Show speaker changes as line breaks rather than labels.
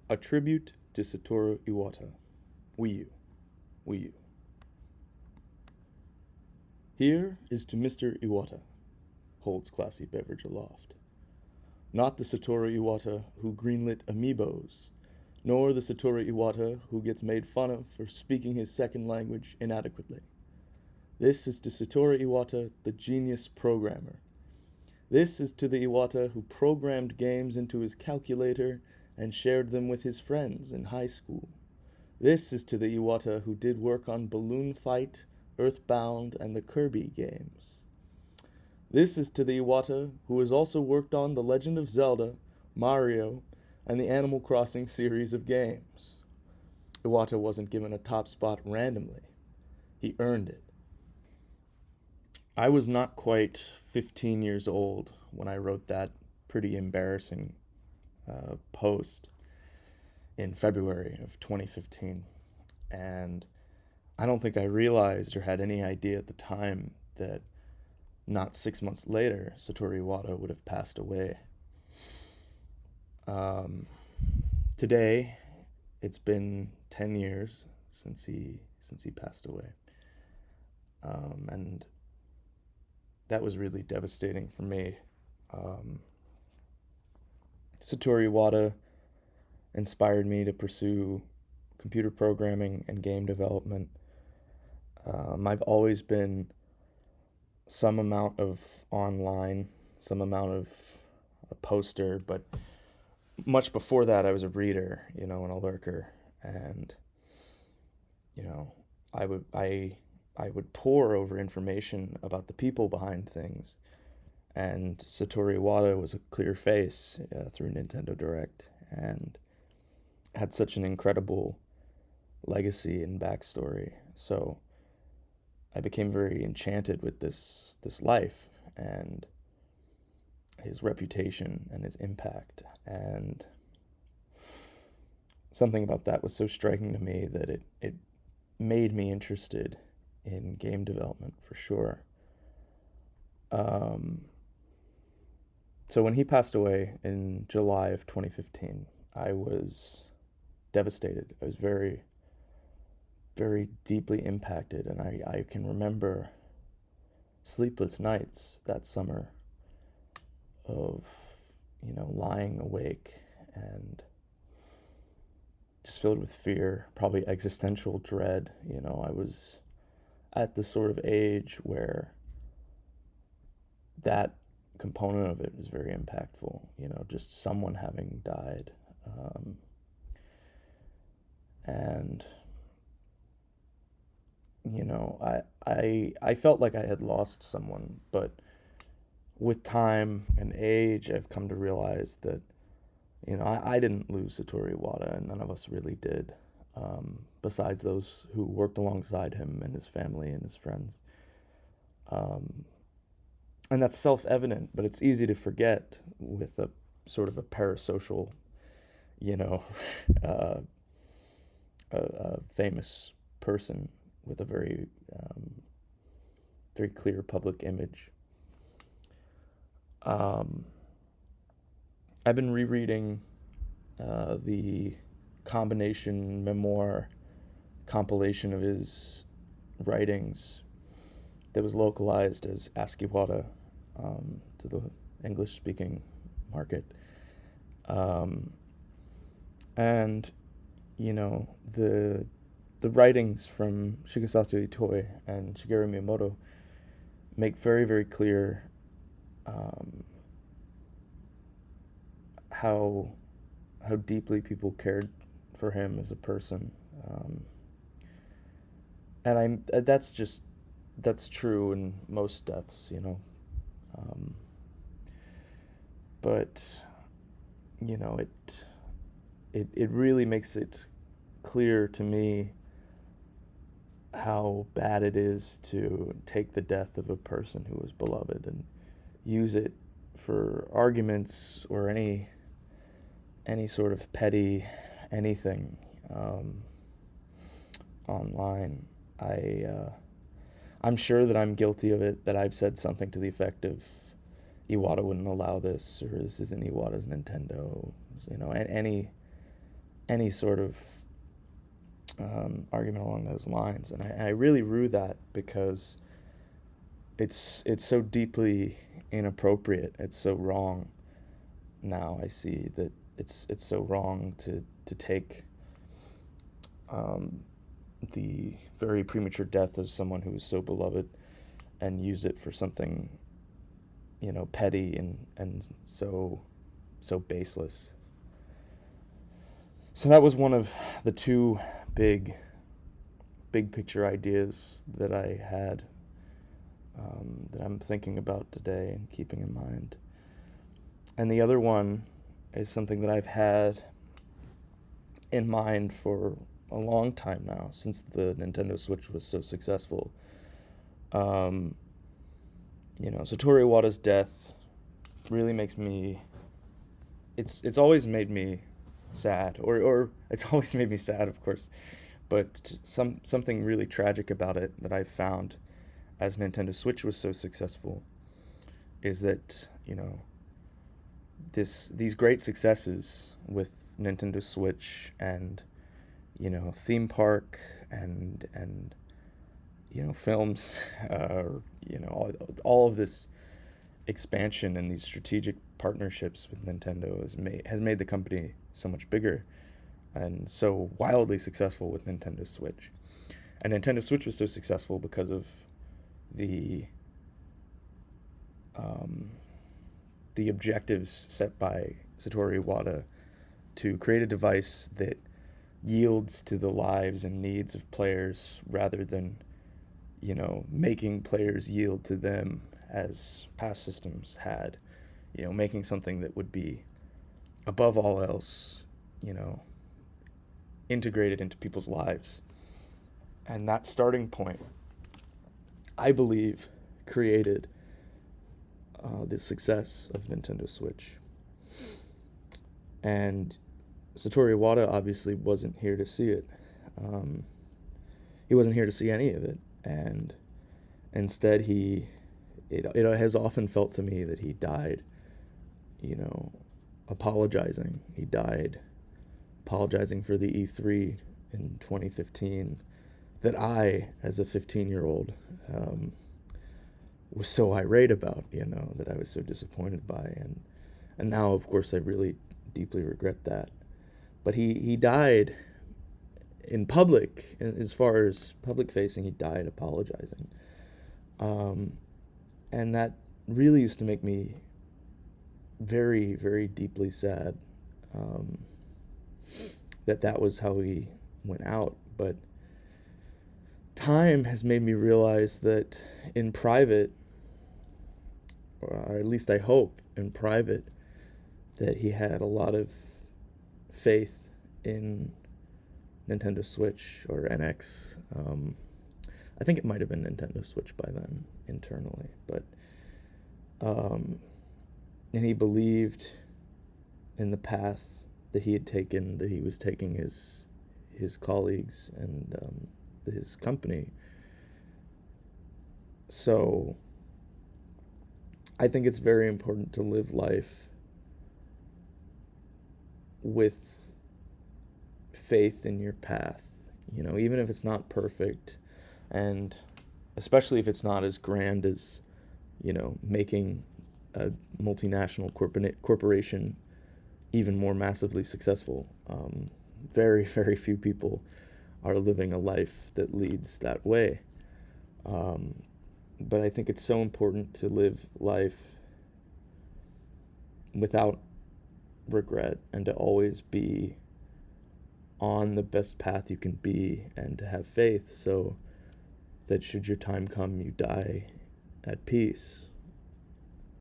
A tribute to Satoru Iwata. Wii U. Wii U. Here is to Mr. Iwata, holds classy beverage aloft. Not the Satoru Iwata who greenlit Amiibos, nor the Satoru Iwata who gets made fun of for speaking his second language inadequately. This is to Satoru Iwata, the genius programmer. This is to the Iwata who programmed games into his calculator and shared them with his friends in high school. This is to the Iwata who did work on Balloon Fight, Earthbound, and the Kirby games. This is to the Iwata who has also worked on The Legend of Zelda, Mario, and the Animal Crossing series of games. Iwata wasn't given a top spot randomly. He earned it. I was not quite 15 years old when I wrote that pretty embarrassing post in February of 2015. And I don't think I realized or had any idea at the time that not 6 months later, Satoru Iwata would have passed away. Today, it's been 10 years since he passed away. And that was really devastating for me. Satoru Iwata inspired me to pursue computer programming and game development. I've always been some amount of online, some amount of a poster, but much before that, I was a reader, and a lurker, and I would pore over information about the people behind things, and Satoru Iwata was a clear face through Nintendo Direct, and had such an incredible legacy and backstory. So I became very enchanted with this life and his reputation and his impact, and something about that was so striking to me that it made me interested in game development for sure. So when he passed away in July of 2015, I was devastated. I was very, very deeply impacted, and I can remember sleepless nights that summer of, lying awake and just filled with fear, probably existential dread. I was at the sort of age where that component of it was very impactful, just someone having died. And I felt like I had lost someone, but with time and age, I've come to realize that, I didn't lose Satoru Iwata, and none of us really did, besides those who worked alongside him and his family and his friends. And that's self-evident, but it's easy to forget with a sort of a parasocial, uh, a famous person with a very, very clear public image. I've been rereading the combination memoir compilation of his writings that was localized as Ask Iwata to the English-speaking market. And, the writings from Shigesato Itoi and Shigeru Miyamoto make very, very clear how deeply people cared for him as a person, and that's true in most deaths, but it really makes it clear to me how bad it is to take the death of a person who was beloved and use it for arguments or any sort of petty anything online. I'm sure that I'm guilty of it, that I've said something to the effect of Iwata wouldn't allow this, or this isn't Iwata's Nintendo, and any sort of argument along those lines. And I really rue that because it's so deeply inappropriate. It's so wrong. Now I see that it's so wrong to take the very premature death of someone who was so beloved and use it for something, petty and so baseless. So that was one of the two big picture ideas that I had, that I'm thinking about today and keeping in mind. And the other one is something that I've had in mind for a long time now, since the Nintendo Switch was so successful. Satoru Iwata's death really makes me. It's always made me sad, or it's always made me sad, of course, but something really tragic about it that I've found as Nintendo Switch was so successful is that these great successes with Nintendo Switch and theme park and films, all of this expansion and these strategic partnerships with Nintendo has made the company so much bigger and so wildly successful with Nintendo Switch. And Nintendo Switch was so successful because of the objectives set by Satoru Iwata to create a device that yields to the lives and needs of players rather than, making players yield to them as past systems had, making something that would be above all else, integrated into people's lives. And that starting point, I believe, created the success of Nintendo Switch. And Satoru Iwata obviously wasn't here to see it. He wasn't here to see any of it. And instead, it has often felt to me that he died, apologizing. He died apologizing for the E3 in 2015 that I, as a 15-year-old, was so irate about, that I was so disappointed by. And now, of course, I really deeply regret that. But he died in public, as far as public facing, he died apologizing. And that really used to make me very, very deeply sad, that was how he went out. But time has made me realize that in private, or at least I hope in private, that he had a lot of faith in Nintendo Switch or NX. I think it might have been Nintendo Switch by then internally, but and he believed in the path that he had taken, that he was taking his colleagues and his company. So I think it's very important to live life with faith in your path, even if it's not perfect, and especially if it's not as grand as, making a multinational corporation even more massively successful. Very, very few people are living a life that leads that way. But I think it's so important to live life without regret and to always be on the best path you can be and to have faith so that should your time come, you die at peace.